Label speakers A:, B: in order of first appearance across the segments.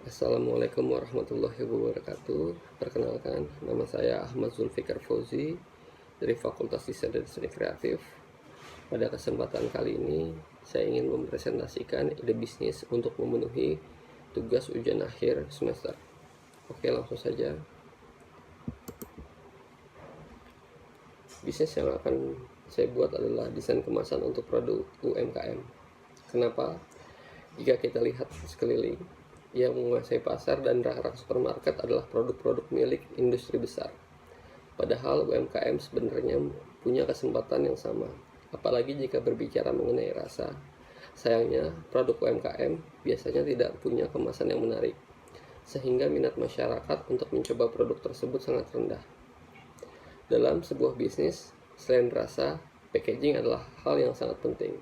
A: Assalamualaikum warahmatullahi wabarakatuh. Perkenalkan, nama saya Ahmad Zulfikar Fauzi dari Fakultas Desain dan Seni Kreatif. Pada kesempatan kali ini, saya ingin mempresentasikan ide bisnis untuk memenuhi tugas ujian akhir semester. Oke, langsung saja. Bisnis yang akan saya buat adalah desain kemasan untuk produk UMKM. Kenapa? Jika kita lihat sekeliling, yang menguasai pasar dan rak-rak supermarket adalah produk-produk milik industri besar. Padahal UMKM sebenarnya punya kesempatan yang sama, apalagi jika berbicara mengenai rasa. Sayangnya, produk UMKM biasanya tidak punya kemasan yang menarik, sehingga minat masyarakat untuk mencoba produk tersebut sangat rendah. Dalam sebuah bisnis, selain rasa, packaging adalah hal yang sangat penting.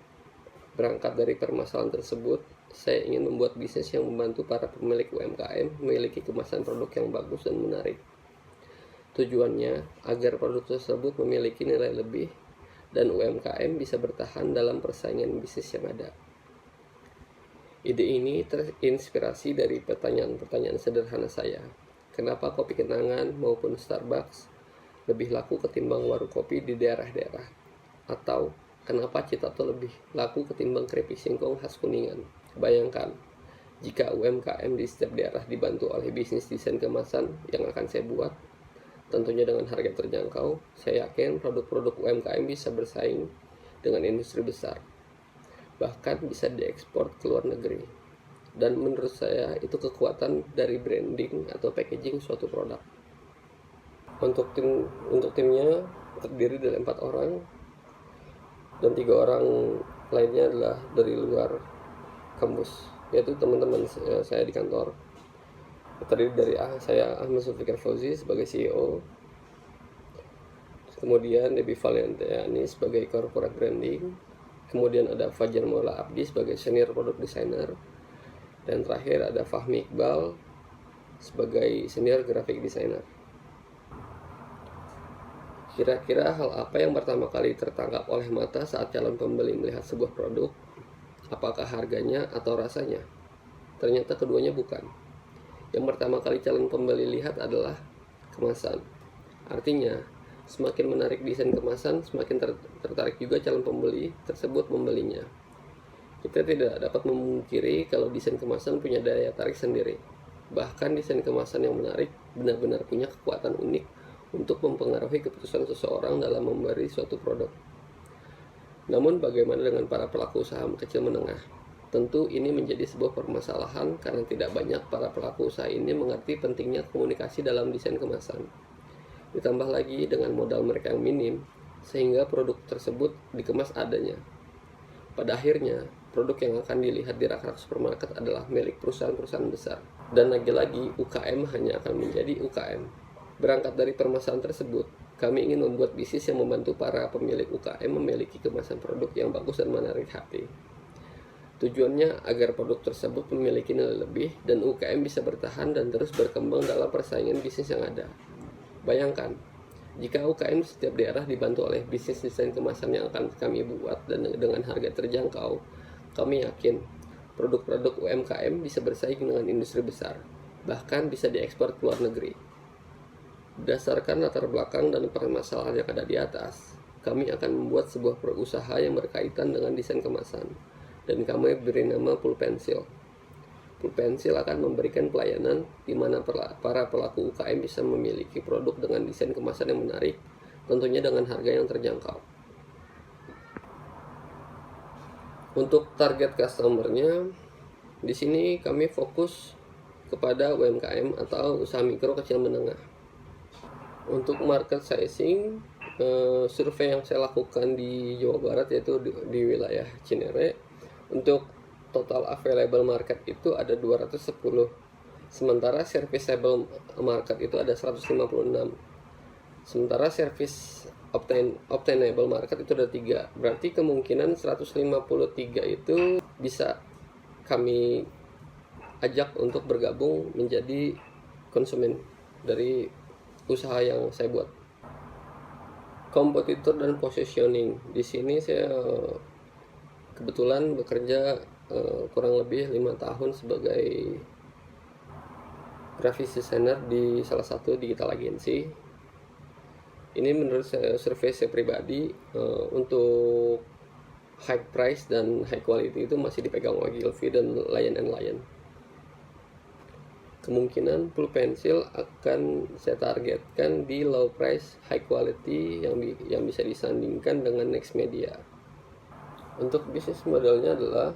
A: Berangkat dari permasalahan tersebut, saya ingin membuat bisnis yang membantu para pemilik UMKM memiliki kemasan produk yang bagus dan menarik. Tujuannya agar produk tersebut memiliki nilai lebih dan UMKM bisa bertahan dalam persaingan bisnis yang ada. Ide ini terinspirasi dari pertanyaan-pertanyaan sederhana saya. Kenapa kopi kenangan maupun Starbucks lebih laku ketimbang warung kopi di daerah-daerah? Atau kenapa Citato lebih laku ketimbang keripik singkong khas Kuningan? Bayangkan, jika UMKM di setiap daerah dibantu oleh bisnis desain kemasan yang akan saya buat, tentunya dengan harga terjangkau, saya yakin produk-produk UMKM bisa bersaing dengan industri besar. Bahkan bisa diekspor ke luar negeri. Dan menurut saya itu kekuatan dari branding atau packaging suatu produk. Untuk timnya terdiri dari 4 orang dan 3 orang lainnya adalah dari luar kampus, yaitu teman-teman saya di kantor. Terdiri dari saya Ahmad Zulfikar Fauzi sebagai CEO, kemudian Debbie Valentiani sebagai corporate branding, kemudian ada Fajar Maula Abdi sebagai senior product designer, dan terakhir ada Fahmi Iqbal sebagai senior graphic designer. Kira-kira hal apa yang pertama kali tertangkap oleh mata saat calon pembeli melihat sebuah produk? Apakah harganya atau rasanya? Ternyata keduanya bukan. Yang pertama kali calon pembeli lihat adalah kemasan. Artinya, semakin menarik desain kemasan, semakin tertarik juga calon pembeli tersebut membelinya. Kita tidak dapat memungkiri kalau desain kemasan punya daya tarik sendiri. Bahkan desain kemasan yang menarik benar-benar punya kekuatan unik untuk mempengaruhi keputusan seseorang dalam membeli suatu produk. Namun bagaimana dengan para pelaku usaha kecil menengah? Tentu ini menjadi sebuah permasalahan karena tidak banyak para pelaku usaha ini mengerti pentingnya komunikasi dalam desain kemasan. Ditambah lagi dengan modal mereka yang minim, sehingga produk tersebut dikemas adanya. Pada akhirnya, produk yang akan dilihat di rak-rak supermarket adalah milik perusahaan-perusahaan besar. Dan lagi-lagi, UKM hanya akan menjadi UKM. Berangkat dari permasalahan tersebut, kami ingin membuat bisnis yang membantu para pemilik UKM memiliki kemasan produk yang bagus dan menarik hati. Tujuannya agar produk tersebut memiliki nilai lebih dan UKM bisa bertahan dan terus berkembang dalam persaingan bisnis yang ada. Bayangkan, jika UKM di setiap daerah dibantu oleh bisnis desain kemasan yang akan kami buat dan dengan harga terjangkau, kami yakin produk-produk UMKM bisa bersaing dengan industri besar, bahkan bisa diekspor ke luar negeri. Berdasarkan latar belakang dan permasalahan yang ada di atas, kami akan membuat sebuah usaha yang berkaitan dengan desain kemasan, dan kami beri nama Pulpensil. Pulpensil akan memberikan pelayanan di mana para pelaku UKM bisa memiliki produk dengan desain kemasan yang menarik, tentunya dengan harga yang terjangkau. Untuk target customer-nya, di sini kami fokus kepada UMKM atau usaha mikro kecil menengah. Untuk market sizing, survei yang saya lakukan di Jawa Barat yaitu di wilayah Cinere, untuk total available market itu ada 210, sementara serviceable market itu ada 156, sementara service obtainable market itu ada 3. Berarti kemungkinan 153 itu bisa kami ajak untuk bergabung menjadi konsumen dari usaha yang saya buat. Kompetitor dan positioning, di sini saya kebetulan bekerja kurang lebih 5 tahun sebagai graphic designer di salah satu digital agency. Ini menurut survei saya pribadi, untuk high price dan high quality itu masih dipegang oleh Gilvy dan Lion & Lion. Kemungkinan Pulpensil akan saya targetkan di low price high quality yang bisa disandingkan dengan Next Media. Untuk bisnis modelnya adalah,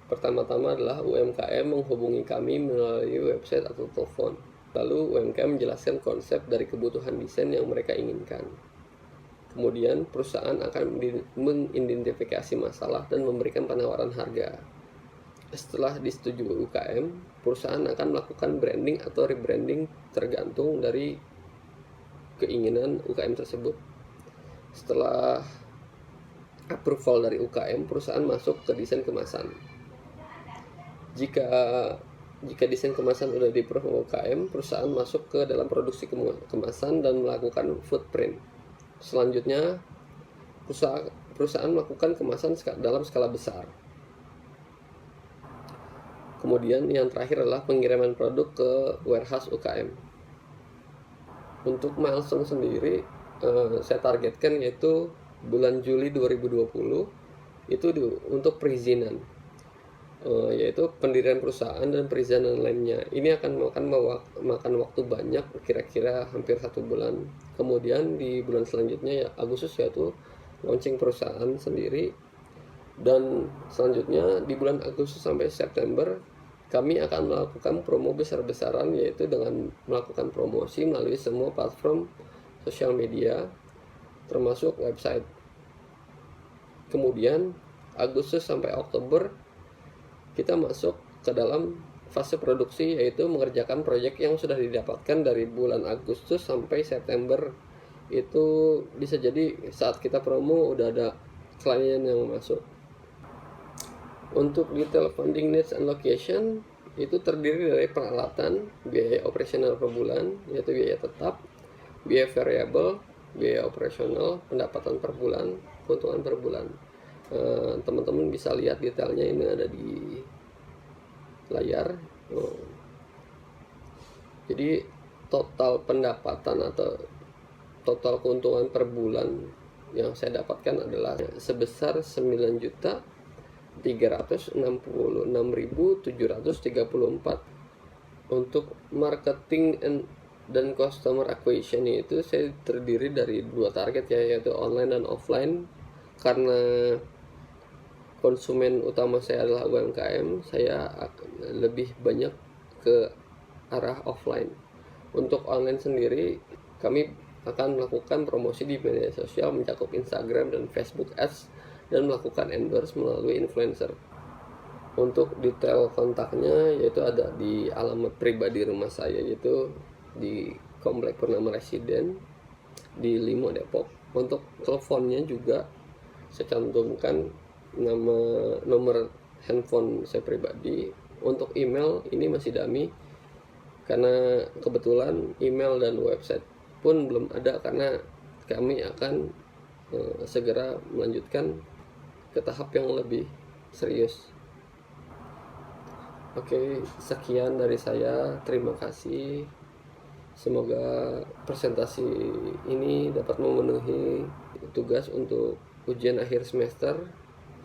A: pertama-tama adalah UMKM menghubungi kami melalui website atau telepon. Lalu UMKM menjelaskan konsep dari kebutuhan desain yang mereka inginkan. Kemudian perusahaan akan mengidentifikasi masalah dan memberikan penawaran harga. Setelah disetujui UKM, perusahaan akan melakukan branding atau rebranding tergantung dari keinginan UKM tersebut. Setelah approval dari UKM, perusahaan masuk ke desain kemasan. Jika desain kemasan sudah di-approve UKM, perusahaan masuk ke dalam produksi kemasan dan melakukan footprint. Selanjutnya, perusahaan melakukan kemasan dalam skala besar. Kemudian yang terakhir adalah pengiriman produk ke warehouse UKM. Untuk milestone sendiri, saya targetkan yaitu bulan Juli 2020 itu untuk perizinan, yaitu pendirian perusahaan dan perizinan lainnya. Ini akan makan waktu banyak, kira-kira hampir 1 bulan. Kemudian di bulan selanjutnya ya Agustus yaitu launching perusahaan sendiri, dan selanjutnya di bulan Agustus sampai September kami akan melakukan promo besar-besaran, yaitu dengan melakukan promosi melalui semua platform sosial media termasuk website. Kemudian Agustus sampai Oktober kita masuk ke dalam fase produksi, yaitu mengerjakan proyek yang sudah didapatkan dari bulan Agustus sampai September. Itu bisa jadi saat kita promo udah ada klien yang masuk. Untuk detail funding needs and location itu terdiri dari peralatan, biaya operasional per bulan, yaitu biaya tetap, biaya variabel, biaya operasional, pendapatan per bulan, keuntungan per bulan. Teman-teman bisa lihat detailnya, ini ada di layar. Jadi total pendapatan atau total keuntungan per bulan yang saya dapatkan adalah sebesar 9.366.734. Untuk marketing dan customer acquisition itu saya terdiri dari 2 target, yaitu online dan offline. Karena konsumen utama saya adalah UMKM, saya lebih banyak ke arah offline. Untuk online sendiri, kami akan melakukan promosi di media sosial mencakup Instagram dan Facebook Ads dan melakukan endorse melalui influencer. Untuk detail kontaknya yaitu ada di alamat pribadi rumah saya, yaitu di Komplek Purnama Residen di Limo, Depok. Untuk teleponnya juga saya cantumkan nomor handphone saya pribadi. Untuk email ini masih dummy karena kebetulan email dan website pun belum ada, karena kami akan segera melanjutkan ke tahap yang lebih serius. Oke, sekian dari saya. Terima kasih. Semoga presentasi ini dapat memenuhi tugas untuk ujian akhir semester.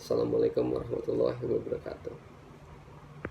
A: Assalamualaikum warahmatullahi wabarakatuh.